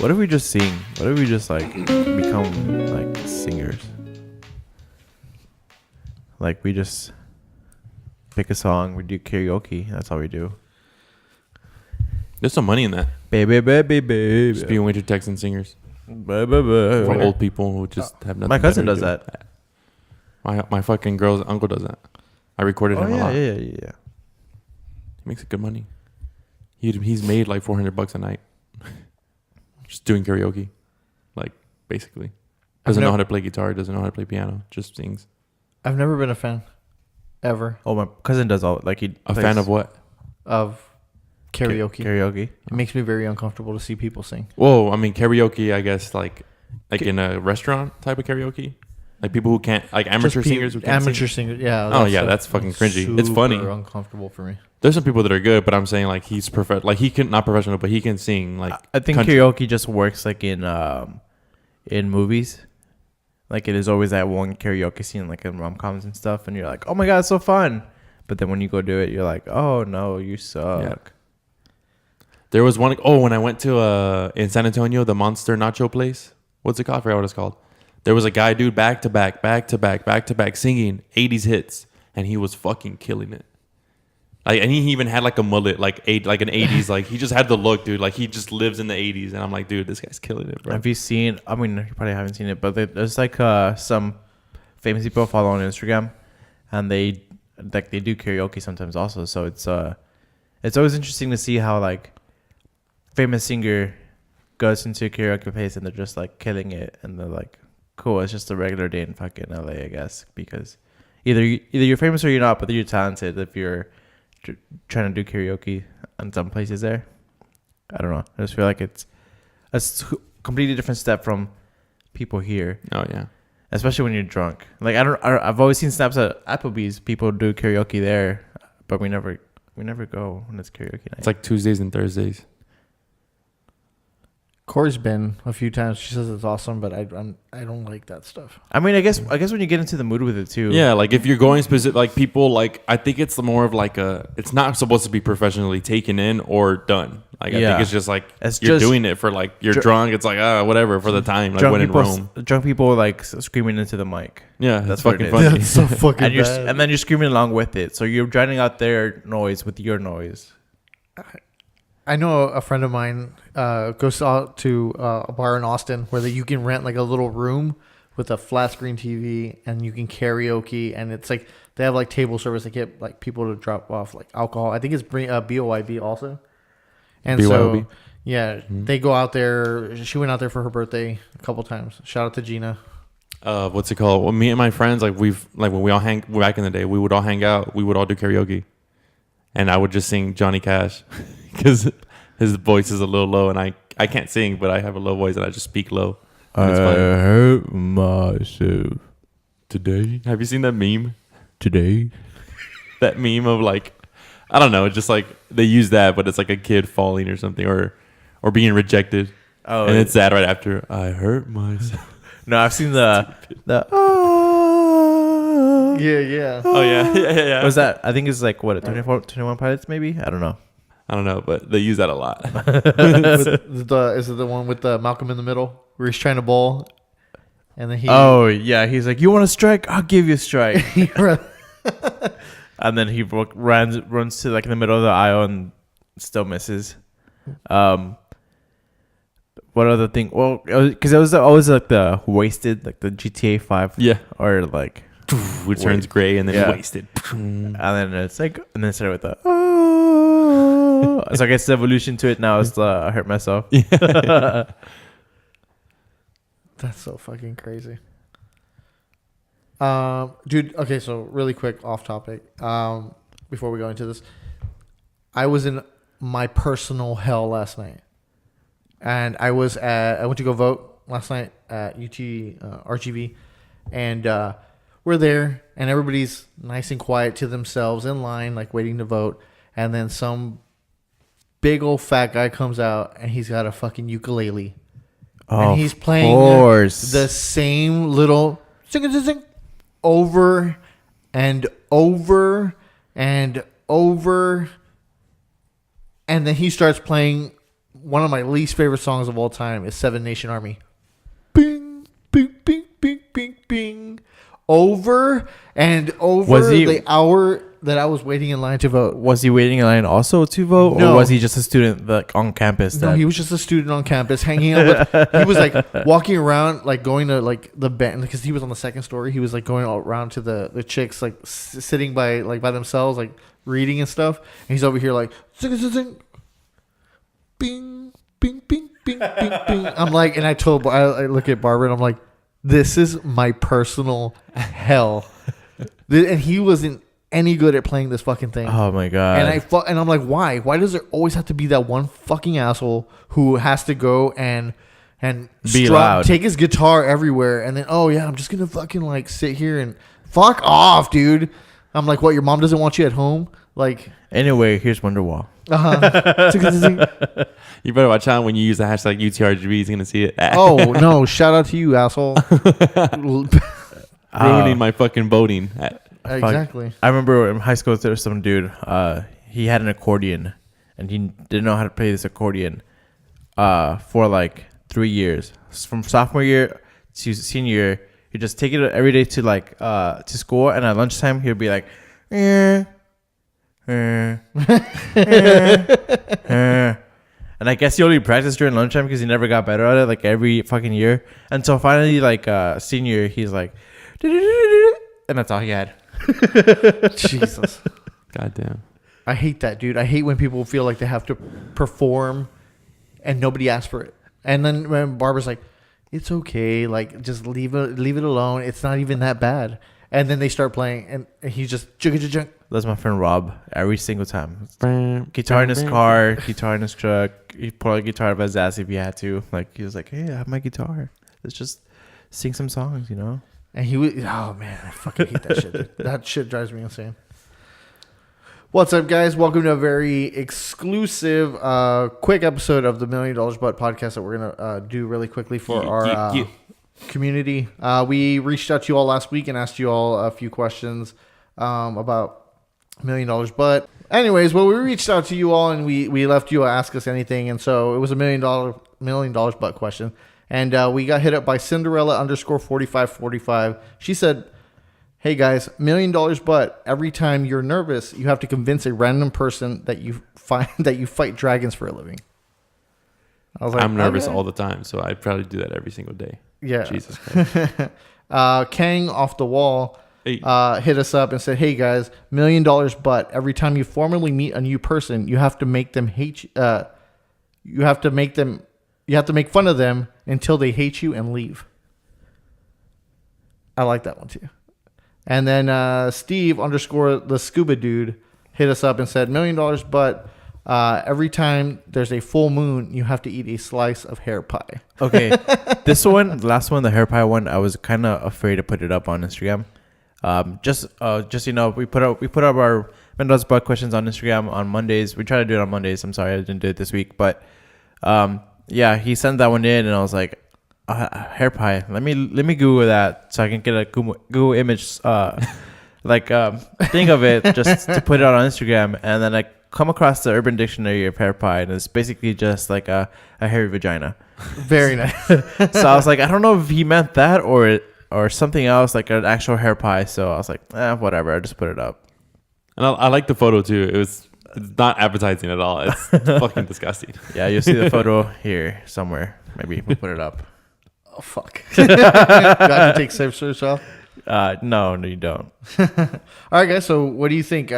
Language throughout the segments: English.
What if we just sing? What if we just like become like singers? Like we just pick a song, we do karaoke. That's all we do. There's some money in that. Baby, baby, baby. Just being winter Texan singers. Baby. For old people who just have nothing. My cousin better to does do. that. My fucking girl's uncle does that. I recorded him a lot. Yeah. He makes good money. He's made like $400 a night. Just doing karaoke. Like, basically. Doesn't know how to play guitar, doesn't know how to play piano, just sings. I've never been a fan. Ever. Oh, my cousin does all like he. A fan of what? Of karaoke. Karaoke. It makes me very uncomfortable to see people sing. Whoa, I mean karaoke, I guess like in a restaurant type of karaoke. Like people who can't, like amateur singers who can't amateur sing. singers, yeah. Oh yeah, that's fucking cringy. It's funny. Uncomfortable for me. There's some people that are good, but I'm saying like he's like he can not professional, but he can sing like. I think karaoke just works like in movies. Like it is always that one karaoke scene, like in rom-coms and stuff, and you're like, "Oh my god, it's so fun!" But then when you go do it, you're like, "Oh no, you suck." Yeah. There was one. Oh, when I went to in San Antonio, the Monster Nacho place. What's it called? I forgot what it's called. There was a guy, dude, back to back, singing 80s hits, and he was fucking killing it. Like, and he even had like a mullet, like an 80s, like he just had the look, dude. Like he just lives in the 80s, and I'm like, dude, this guy's killing it, bro. Have you seen? I mean, you probably haven't seen it, but there's like some famous people I follow on Instagram, and they do karaoke sometimes also. So it's always interesting to see how like famous singer goes into a karaoke place and they're just like killing it, and they're like, cool, it's just a regular day in fucking LA, I guess, because either you're famous or you're not, but you're talented if you're trying to do karaoke in some places there. I don't know. I just feel like it's a completely different step from people here. Oh yeah, especially when you're drunk. Like I've always seen snaps at Applebee's. People do karaoke there, but we never go when it's karaoke night. It's like Tuesdays and Thursdays. Corey's been a few times. She says it's awesome, but I don't like that stuff. I mean, I guess when you get into the mood with it too. Yeah, like if you're going specific, like people, like I think it's more of like it's not supposed to be professionally taken in or done. Like I think it's just like you're doing it for like you're drunk. It's like whatever for the time. Like when in Rome, drunk people like screaming into the mic. Yeah, that's fucking funny. That's so fucking bad. And then you're screaming along with it, so you're drowning out their noise with your noise. I know a friend of mine goes out to a bar in Austin where you can rent like a little room with a flat screen TV and you can karaoke, and it's like they have like table service. They get like people to drop off like alcohol. I think it's BYB also. And BYOB. So yeah, they go out there. She went out there for her birthday a couple times. Shout out to Gina. What's it called? Well, me and my friends, like when we all hang back in the day, we would all hang out. We would all do karaoke, and I would just sing Johnny Cash. Because his voice is a little low, and I can't sing, but I have a low voice, and I just speak low. I hurt myself today. Have you seen that meme? Today? That meme of like, I don't know, just like they use that, but it's like a kid falling or something, or being rejected. Oh, and it's sad right after. I hurt myself. No, I've seen the yeah. Oh yeah. What was that? I think it's like what 21 Pilots maybe. I don't know, but they use that a lot. Is it the one with Malcolm in the Middle where he's trying to bowl, and then he's like, you want a strike? I'll give you a strike. And then he runs to like in the middle of the aisle and still misses. What other thing? Well, because it was always like the wasted, like the GTA 5. Yeah. Or like it turns gray and then wasted. And then it's like, and then it started with the so I guess the evolution to it now is I hurt myself. Yeah. That's so fucking crazy. Dude, okay, so really quick off topic. Before we go into this, I was in my personal hell last night. And I went to go vote last night at UT RGV, and we're there, and everybody's nice and quiet to themselves in line, like waiting to vote. And then some big old fat guy comes out, and he's got a fucking ukulele, and he's playing the same little sing over and over and over, and then he starts playing one of my least favorite songs of all time is Seven Nation Army. Bing, bing, bing, bing, bing, bing. Over and over the hour that I was waiting in line to vote. Was he waiting in line also to vote? No. Or was he just a student like on campus? No, he was just a student on campus hanging out with, he was like walking around, like going to like the band, because he was on the second story. He was like going all around to the chicks, like sitting by themselves, like reading and stuff. And he's over here like, zing, zing, zing. Bing, bing, bing, bing, bing, bing. I'm like, and I look at Barbara and I'm like, this is my personal hell. And he wasn't any good at playing this fucking thing. Oh my god! And I'm like, why? Why does there always have to be that one fucking asshole who has to go and be loud, take his guitar everywhere, and then I'm just gonna fucking like sit here and fuck off, dude. I'm like, what? Your mom doesn't want you at home? Like, anyway, here's Wonderwall. You better watch out when you use the hashtag UTRGB. He's gonna see it. Oh no! Shout out to you, asshole. Ruining my fucking voting. Exactly. I remember in high school there was some dude. He had an accordion, and he didn't know how to play this accordion. For like 3 years, from sophomore year to senior year, he'd just take it every day to like to school, and at lunchtime he'd be like, and I guess he only practiced during lunchtime because he never got better at it, like every fucking year. Until finally, like senior year, he's like, and that's all he had. Jesus. Goddamn. I hate that, dude. I hate when people feel like they have to perform and nobody asks for it. And then when Barbara's like, it's okay, like just leave it alone. It's not even that bad. And then they start playing, and he's just junk. That's my friend Rob. Every single time, guitar in his car, guitar in his truck. He pulled a guitar out of his ass if he had to. Like he was like, "Hey, I have my guitar. Let's just sing some songs," you know. And he was, oh man, I fucking hate that shit. Dude. That shit drives me insane. What's up, guys? Welcome to a very exclusive, quick episode of the $1 Million Butt podcast that we're gonna do really quickly for our community. We reached out to you all last week and asked you all a few questions about $1 Million Butt. Anyways, well, we reached out to you all and we left you ask us anything, and so it was a $1 million butt question, and we got hit up by Cinderella_4545. She said, "Hey guys, $1 million butt. Every time you're nervous, you have to convince a random person that you fight dragons for a living." I was like, I'm nervous all the time, so I'd probably do that every single day. Yeah. Jesus Christ. Kang off the wall Hey. hit us up and said, "Hey guys, $1 million butt. Every time you formally meet a new person, you have to make them hate you. You have to make fun of them until they hate you and leave." I like that one too. And then Steve _ the scuba dude hit us up and said, $1 million butt. Every time there's a full moon, you have to eat a slice of hair pie. Okay, this one, the last one, the hair pie one, I was kind of afraid to put it up on Instagram. Just you know, we put up our Mendoza butt questions on Instagram on Mondays. We try to do it on Mondays. I'm sorry I didn't do it this week, but yeah, he sent that one in, and I was like, hair pie. Let me Google that so I can get a Google image thing of it just to put it out on Instagram, and then I come across the Urban Dictionary of hair pie, and it's basically just like a hairy vagina. Very nice. So I was like, I don't know if he meant that or something else, like an actual hair pie. So I was like, whatever. I just put it up. And I like the photo too. It's not appetizing at all. It's fucking disgusting. Yeah, you'll see the photo here somewhere. Maybe we'll put it up. Oh fuck! Do I have to take safe search off? No, you don't. All right, guys. So, what do you think?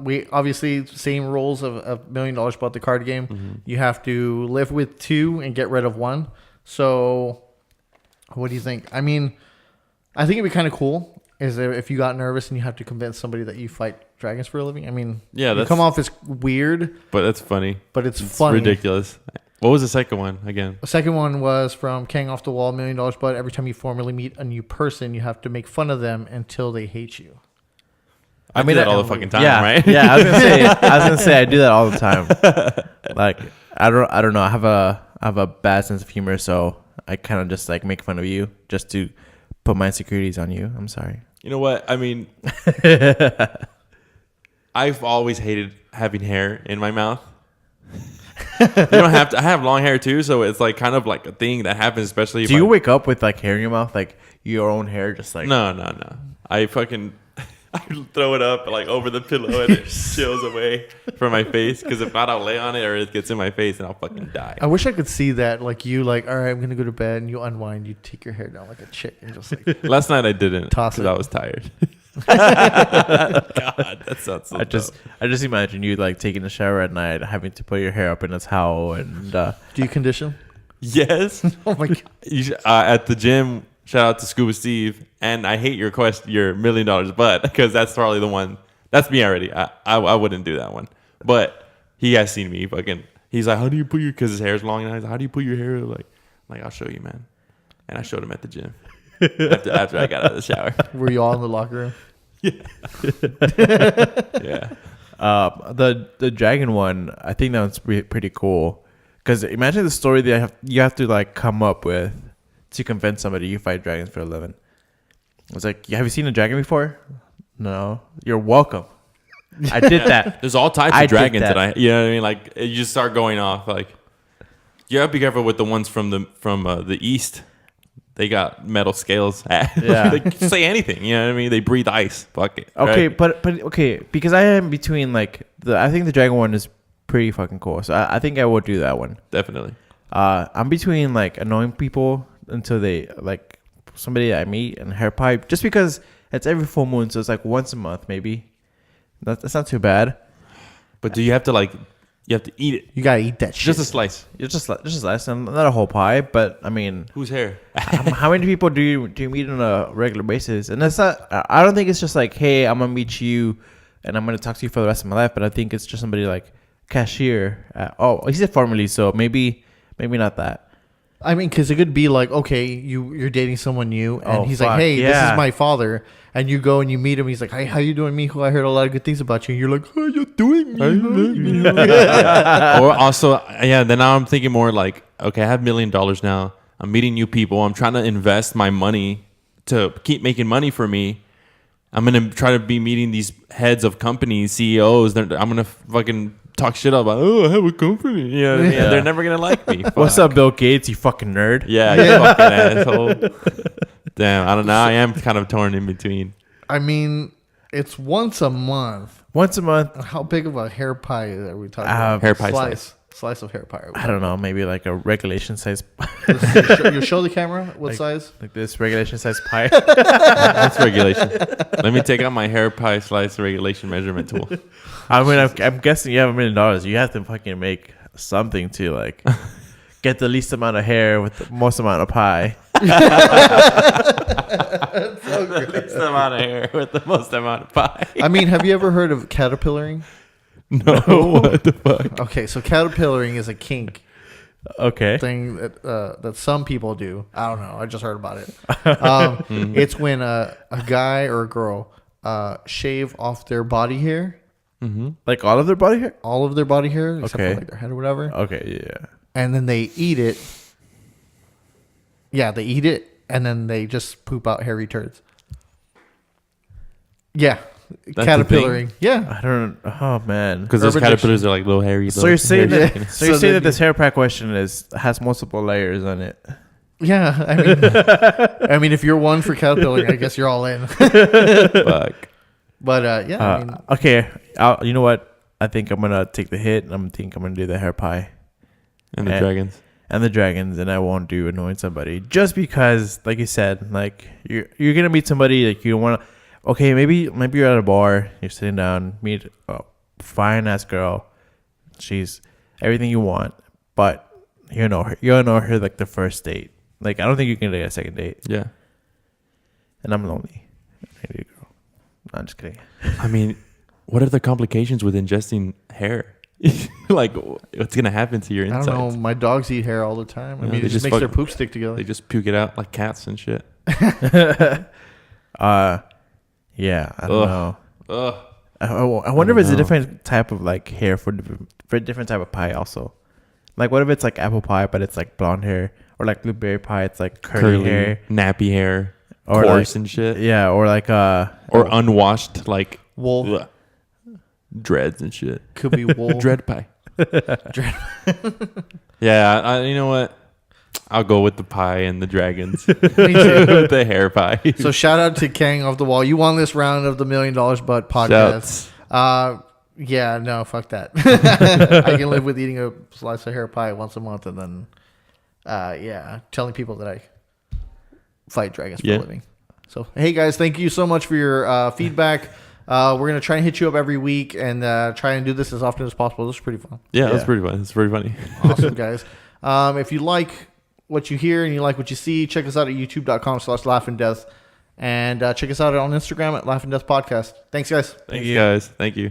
We obviously same rules of $1 million butt the card game. Mm-hmm. You have to live with 2 and get rid of 1. So, what do you think? I mean, I think it'd be kind of cool is if you got nervous and you have to convince somebody that you fight dragons for a living. I mean, yeah, you come off as weird, but that's funny. But it's funny. Ridiculous. What was the second one again? The second one was from Kang off the wall, $1 million butt. Every time you formally meet a new person, you have to make fun of them until they hate you. I mean that all the fucking time, yeah, right? Yeah, I was gonna say I do that all the time. Like I don't know. I have a bad sense of humor, so I kind of just like make fun of you just to put my insecurities on you. I'm sorry. You know what? I mean, I've always hated having hair in my mouth. You don't have to. I have long hair too, so it's like kind of like a thing that happens, especially. If Do you wake up with like hair in your mouth, like your own hair, just like? No. I throw it up like over the pillow and it chills away from my face. Because if not, I'll lay on it or it gets in my face and I'll fucking die. I wish I could see that. Like you, like, all right, I'm gonna go to bed, and you unwind, you take your hair down like a chick, and just like Last night I didn't Toss because it. I was tired. God, that sounds so I just imagine you like taking a shower at night, having to put your hair up in a towel, and do you condition? Yes. Oh my god. At the gym, shout out to Scuba Steve. And I hate your $1 million butt because that's probably the one. That's me already. I wouldn't do that one. But he has seen me fucking. He's like, how do you put your, because his hair's long, and he's like, how do you put your hair? Like, I'll show you, man. And I showed him at the gym after I got out of the shower. Were you all in the locker room? Yeah. the dragon one, I think that was pretty cool. Because imagine the story that you have to like come up with to convince somebody you fight dragons for a living. I was like, have you seen a dragon before? No. You're welcome. I did that. There's all types I of did dragons that. that you know what I mean? Like, you just start going off. Like, you have to be careful with the ones from the east. They got metal scales. Yeah. They can say anything. You know what I mean? They breathe ice. Fuck it. Okay, right? but okay, because I am between like I think the dragon one is pretty fucking cool. So I think I will do that one. Definitely. I'm between like annoying people until they like somebody that I meet and hair pipe, just because it's every full moon, so it's like once a month maybe. That's not too bad. But do you have to like? You have to eat it. You gotta eat that shit. Just a slice. It's just a slice, and not a whole pie. But I mean, Whose hair? how many people do you meet on a regular basis? And that's not. I don't think it's just like, hey, I'm gonna meet you, and I'm gonna talk to you for the rest of my life. But I think it's just somebody like cashier. He said formerly, so maybe not that. I mean, because it could be like, okay, you're dating someone new, and Oh, he's fuck, like, hey, this yeah. is my father, and you go and you meet him. He's like, hey, how you doing, mijo? I heard a lot of good things about you. And you're like, how you doing, mijo? Or also, yeah. Then now I'm thinking more like, okay, I have $1 million now. I'm meeting new people. I'm trying to invest my money to keep making money for me. I'm gonna try to be meeting these heads of companies, CEOs. I'm gonna fucking talk shit about. Oh, I have a company. You know what I mean? Yeah. They're never gonna like me. What's Fuck. up, Bill Gates? You fucking nerd. Yeah, you fucking asshole. Damn, I don't know. I am kind of torn in between. I mean, it's once a month. Once a month. How big of a hair pie are we talking about? Hair pie Slice of hair pie. Are we I don't know. Maybe like a regulation size, You show the camera what Like- size? like this regulation size pie. That's regulation. Let me take out my hair pie slice regulation measurement tool. I mean, I'm guessing you have $1 million. You have to fucking make something to like get the least amount of hair with the most amount of pie. Least amount of hair with the most amount of pie. I mean, have you ever heard of caterpillaring? No, what the fuck? Okay, so caterpillaring is a kink Okay. thing that some people do. I don't know. I just heard about it. It's when a guy or a girl shave off their body hair, Like all of their body hair. all of their body hair, except Okay. for like their head or whatever, Okay. Yeah. and then they eat it. Yeah, they eat it, and then they just poop out hairy turds. Yeah, That's caterpillaring. Yeah, I don't. Oh man. Because those Urban caterpillars are like little hairy. So you're saying hairy that? chicken. So you're So saying then that this hair pie question has multiple layers on it. yeah. I mean, if you're one for caterpillaring, I guess you're all in. Fuck. But yeah, I mean, Okay. You know what? I think I'm gonna take the hit. I'm gonna do the hair pie And the dragons. and the dragons, and I won't do annoying somebody just because, like you said, like you're gonna meet somebody like you don't want to. Okay, maybe you're at a bar, you're sitting down, meet a fine ass girl. She's everything you want, but you know her like the first date. Like I don't think you can get a second date, Yeah. and I'm lonely. I need a girl. No, I'm just kidding. I mean, what are the complications with ingesting hair? Like, what's gonna happen to your I insides? don't know. My dogs eat hair all the time. I Yeah, mean, they it just just makes their fuck- poop stick together. They just puke it out like cats and shit. Yeah, I don't know. Ugh. I wonder if it's a know. different type of like hair for a different type of pie also. Like what if it's like apple pie but it's like blonde hair, or like blueberry pie it's like curly hair, nappy hair, or coarse like, and shit. yeah, or like Or unwashed, like Wool ugh, dreads and shit. could be wool. Dread pie. Yeah, you know what? I'll go with the pie and the dragons. Me too. With the hair pie. So shout out to Kang off the wall. You won this round of the $1 Million Butt podcast. Yeah, no, fuck that. I can live with eating a slice of hair pie once a month and then, telling people that I fight dragons for a living. So, hey guys, thank you so much for your feedback. We're going to try and hit you up every week and try and do this as often as possible. This is pretty fun. Yeah, that's pretty fun. It's pretty funny. Awesome, guys. If you like what you hear and you like what you see, check us out at youtube.com/laughingdeath. And check us out on Instagram at Laughing Death Podcast. Thanks, guys. Thanks, guys. Thank you.